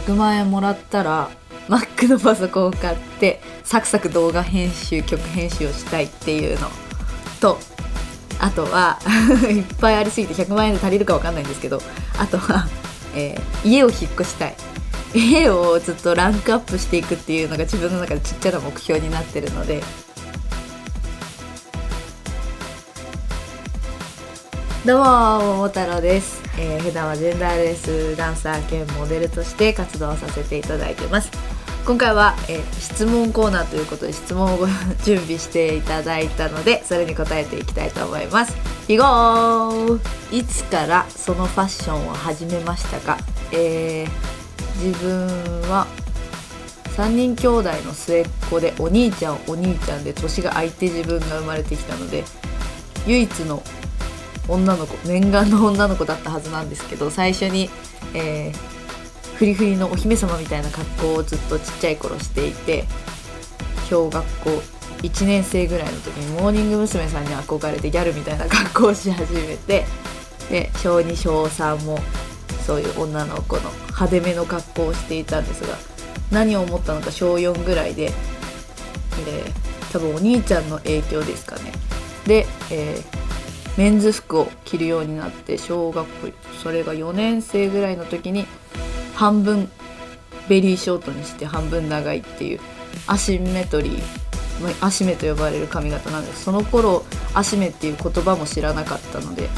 100万円もらったら Mac のパソコンを買ってサクサク動画編集曲編集をしたいっていうのと、あとはいっぱいありすぎて100万円で足りるか分かんないんですけど、あとは、家を引っ越したい。家をずっとランクアップしていくっていうのが自分の中でちっちゃな目標になってるので、どうも桃太郎です。普段はジェンダーレスダンサー兼モデルとして活動させていただいてます。今回は、質問コーナーということで質問を準備していただいたので、それに答えていきたいと思います。いつからそのファッションを始めましたか？自分は3人兄弟の末っ子で、お兄ちゃんで年が空いて自分が生まれてきたので、唯一の女の子、念願の女の子だったはずなんですけど、最初に、フリフリのお姫様みたいな格好をずっとちっちゃい頃していて、小学校1年生ぐらいの時にモーニング娘。さんに憧れてギャルみたいな格好をし始めて、で小2小3もそういう女の子の派手めの格好をしていたんですが、何を思ったのか小4ぐらいで、多分お兄ちゃんの影響ですかね。で、メンズ服を着るようになって、小学校それが4年生ぐらいの時に半分ベリーショートにして半分長いっていうアシメと呼ばれる髪型なんです。その頃アシメっていう言葉も知らなかったので、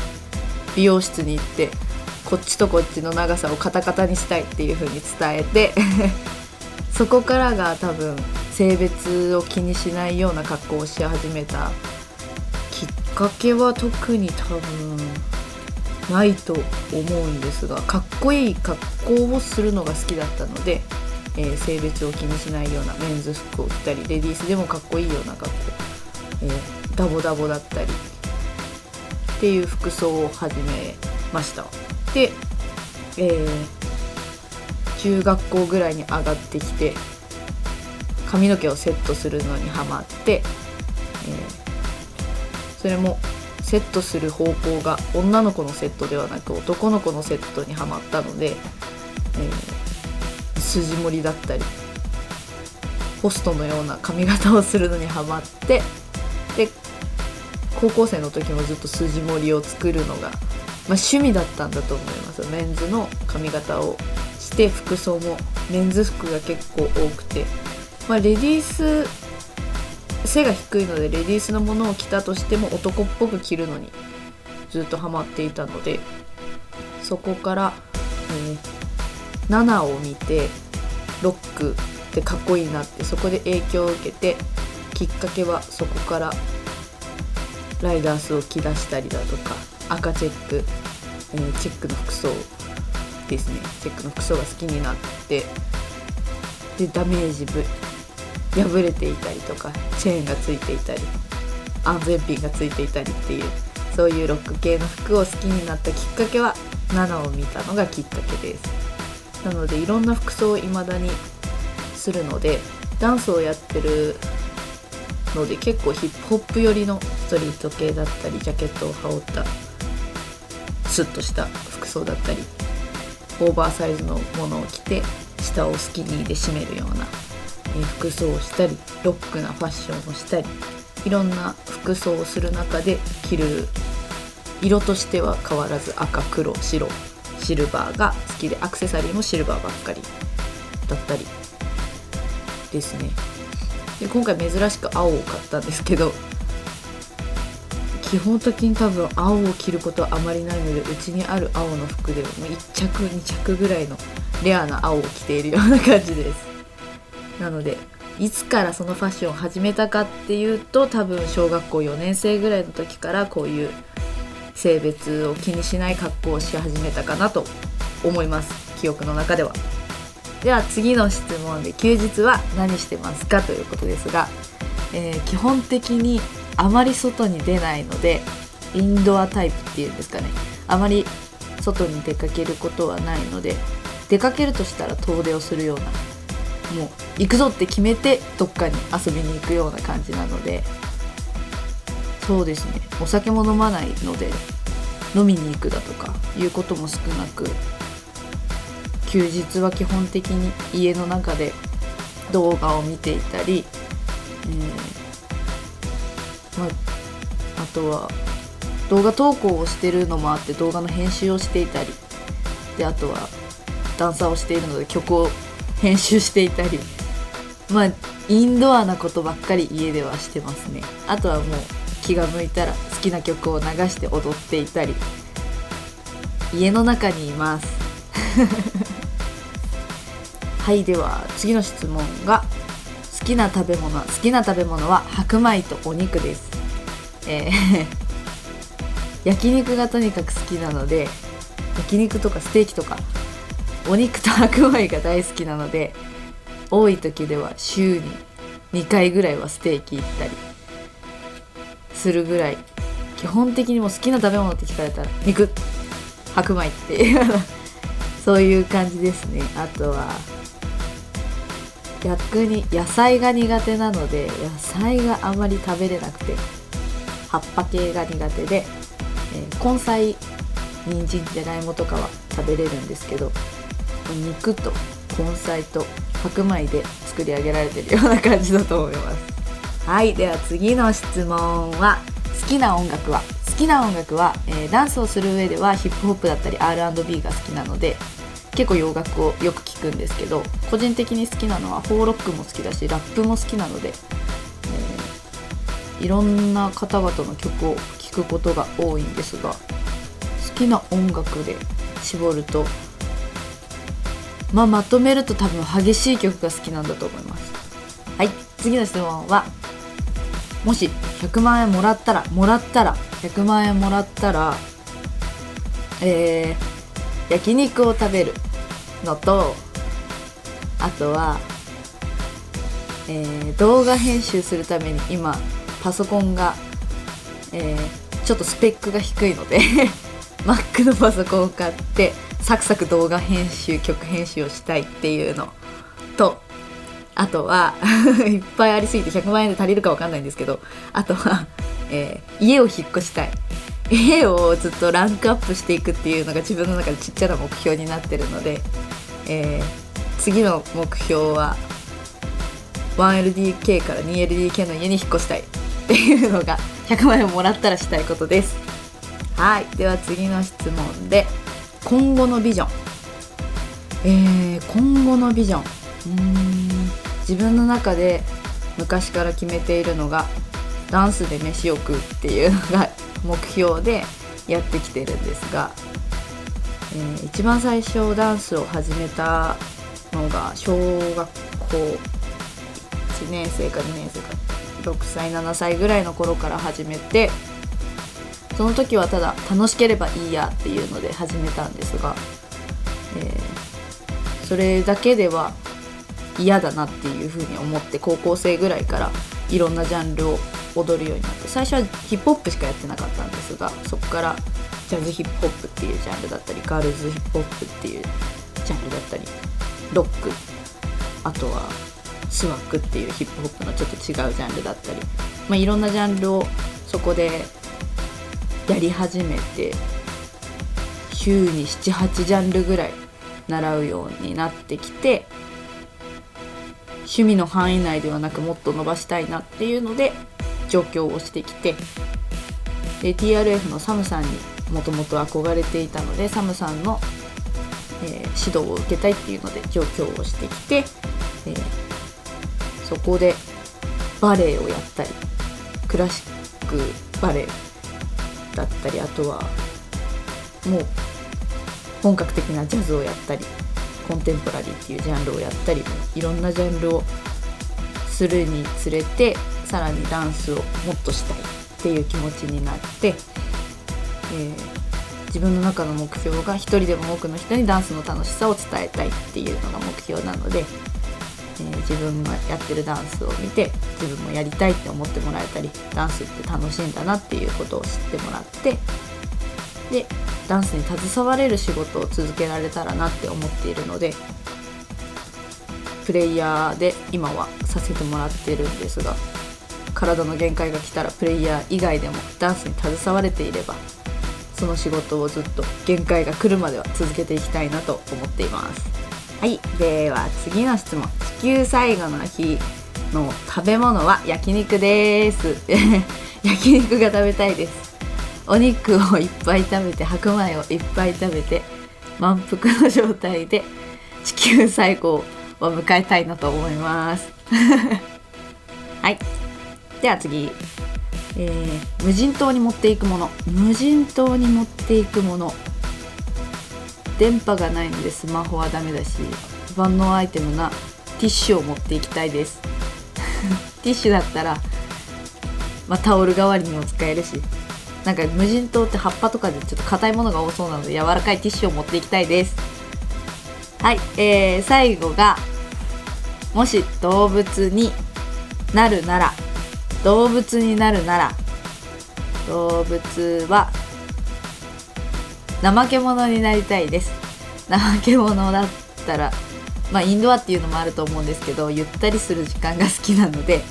美容室に行ってこっちとこっちの長さをカタカタにしたいっていう風に伝えてそこからが多分性別を気にしないような格好をし始めたきっかけは特に多分ないと思うんですが、かっこいい格好をするのが好きだったので、性別を気にしないようなメンズ服を着たり、レディースでもかっこいいような格好、ダボダボだったりっていう服装を始めました。で、中学校ぐらいに上がってきて髪の毛をセットするのにハマって、それもセットする方向が女の子のセットではなく男の子のセットにハマったので、筋盛りだったりホストのような髪型をするのにハマって、で高校生の時もずっと筋盛りを作るのが、趣味だったんだと思います。メンズの髪型をして服装もメンズ服が結構多くて、レディース背が低いのでレディースのものを着たとしても男っぽく着るのにずっとハマっていたので、そこから、ナナを見てロックってかっこいいなって、そこで影響を受けて、きっかけはそこからライダースを着出したりだとか、赤チェック、チェックの服装ですね。チェックの服装が好きになって、でダメージ破れていたりとか、チェーンがついていたり安全ピンがついていたりっていう、そういうロック系の服を好きになったきっかけはナナを見たのがきっかけです。なのでいろんな服装を未だにするので、ダンスをやってるので結構ヒップホップ寄りのストリート系だったり、ジャケットを羽織ったスッとした服装だったり、オーバーサイズのものを着て下をスキニーで締めるような服装をしたり、ロックなファッションをしたり、いろんな服装をする中で着る色としては変わらず赤、黒、白、シルバーが好きで、アクセサリーもシルバーばっかりだったりですね。で今回珍しく青を買ったんですけど、基本的に多分青を着ることはあまりないので、うちにある青の服でも1着2着ぐらいのレアな青を着ているような感じです。なのでいつからそのファッションを始めたかっていうと、多分小学校4年生ぐらいの時からこういう性別を気にしない格好をし始めたかなと思います、記憶の中では。では次の質問で、休日は何してますかということですが、基本的にあまり外に出ないので、インドアタイプっていうんですかね、あまり外に出かけることはないので、出かけるとしたら遠出をするような、もう行くぞって決めてどっかに遊びに行くような感じなので、そうですね、お酒も飲まないので飲みに行くだとかいうことも少なく、休日は基本的に家の中で動画を見ていたり、あとは動画投稿をしてるのもあって動画の編集をしていたりで、あとはダンサーをしているので曲を編集していたり、インドアなことばっかり家ではしてますね。あとはもう気が向いたら好きな曲を流して踊っていたり、家の中にいますはい、では次の質問が好きな食べ物は白米とお肉です。焼肉がとにかく好きなので、焼肉とかステーキとかお肉と白米が大好きなので、多い時では週に2回ぐらいはステーキ行ったりするぐらい、基本的にもう好きな食べ物って聞かれたら肉、白米っていうそういう感じですね。あとは逆に野菜が苦手なので、野菜があまり食べれなくて、葉っぱ系が苦手で、根菜、人参、じゃがいもとかは食べれるんですけど、肉と根菜と白米で作り上げられてるような感じだと思います。はい、では次の質問は好きな音楽は、ダンスをする上ではヒップホップだったり R&B が好きなので、結構洋楽をよく聞くんですけど、個人的に好きなのはフォーロックも好きだしラップも好きなので、いろんな方々の曲を聴くことが多いんですが、好きな音楽で絞ると、まとめると多分激しい曲が好きなんだと思います。はい、次の質問は、もし100万円もらったら100万円もらったら、焼肉を食べるのと、あとは、動画編集するために今パソコンが、ちょっとスペックが低いのでMac のパソコンを買ってサクサク動画編集、曲編集をしたいっていうのと、あとはいっぱいありすぎて100万円で足りるか分かんないんですけど、あとは、家を引っ越したい。家をずっとランクアップしていくっていうのが自分の中でちっちゃな目標になってるので、次の目標は 1LDK から 2LDK の家に引っ越したいっていうのが100万円もらったらしたいことです。はい、では次の質問で、今後のビジョン、自分の中で昔から決めているのがダンスで飯を食うっていうのが目標でやってきてるんですが、一番最初ダンスを始めたのが小学校1年生か2年生か6歳7歳ぐらいの頃から始めて、その時はただ楽しければいいやっていうので始めたんですが、それだけでは嫌だなっていうふうに思って、高校生ぐらいからいろんなジャンルを踊るようになって、最初はヒップホップしかやってなかったんですが、そこからジャズヒップホップっていうジャンルだったり、ガールズヒップホップっていうジャンルだったり、ロック、あとはスワックっていうヒップホップのちょっと違うジャンルだったり、いろんなジャンルをそこでやり始めて、週に 7,8 ジャンルぐらい習うようになってきて、趣味の範囲内ではなくもっと伸ばしたいなっていうので上京をしてきて、で TRF のサムさんにもともと憧れていたので、サムさんの、指導を受けたいっていうので上京をしてきて、そこでバレエをやったり、クラシックバレエだったり、あとはもう本格的なジャズをやったり、コンテンポラリーっていうジャンルをやったり、いろんなジャンルをするにつれて、さらにダンスをもっとしたいっていう気持ちになって、自分の中の目標が一人でも多くの人にダンスの楽しさを伝えたいっていうのが目標なので、自分がやってるダンスを見て自分もやりたいって思ってもらえたり、ダンスって楽しいんだなっていうことを知ってもらって、でダンスに携われる仕事を続けられたらなって思っているので、プレイヤーで今はさせてもらってるんですが、体の限界が来たらプレイヤー以外でもダンスに携われていれば、その仕事をずっと限界が来るまでは続けていきたいなと思っています。はい、では次の質問。地球最後の日の食べ物は焼肉です焼肉が食べたいです。お肉をいっぱい食べて、白米をいっぱい食べて、満腹の状態で地球最後を迎えたいなと思いますはい、では次、無人島に持っていくもの。無人島に持っていくもの、電波がないのでスマホはダメだし、万能アイテムなティッシュを持っていきたいですティッシュだったら、タオル代わりにも使えるし、なんか無人島って葉っぱとかでちょっと硬いものが多そうなので、柔らかいティッシュを持っていきたいです。はい、最後が、もし動物になるなら、動物は怠け者になりたいです。怠け者だったら、インドアっていうのもあると思うんですけど、ゆったりする時間が好きなので、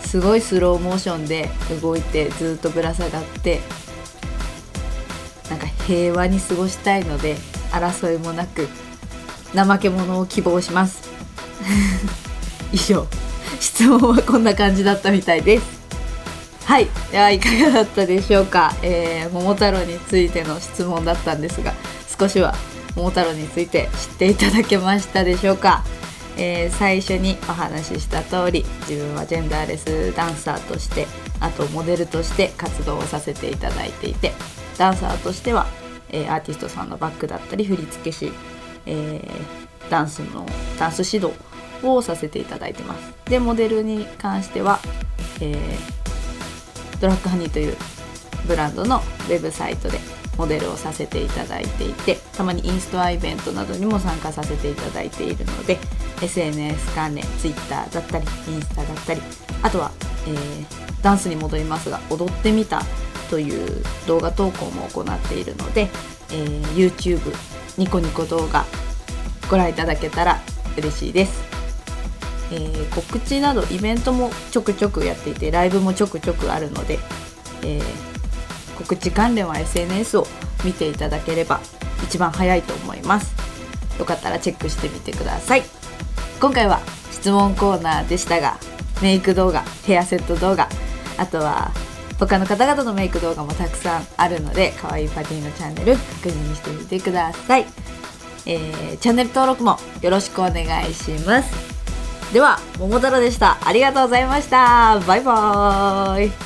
すごいスローモーションで動いて、ずっとぶら下がって、なんか平和に過ごしたいので、争いもなく怠け者を希望します以上、質問はこんな感じだったみたいです。はい、ではいかがだったでしょうか。桃太郎についての質問だったんですが、少しは桃太郎について知っていただけましたでしょうか。最初にお話しした通り、自分はジェンダーレスダンサーとして、あとモデルとして活動をさせていただいていて、ダンサーとしては、アーティストさんのバックだったり振付師、ダンス指導をさせていただいてます。でモデルに関しては、ドラッグハニーというブランドのウェブサイトでモデルをさせていただいていて、たまにインストアイベントなどにも参加させていただいているので、 SNS 関連 Twitter だったりインスタだったり、あとは、ダンスに戻りますが、踊ってみたという動画投稿も行っているので、YouTube ニコニコ動画ご覧いただけたら嬉しいです。告知などイベントもちょくちょくやっていて、ライブもちょくちょくあるので、告知関連は SNS を見ていただければ一番早いと思います。よかったらチェックしてみてください。今回は質問コーナーでしたが、メイク動画、ヘアセット動画、あとは他の方々のメイク動画もたくさんあるので、かわいいパティのチャンネル確認してみてください。チャンネル登録もよろしくお願いします。では、桃太郎でした。ありがとうございました。バイバーイ。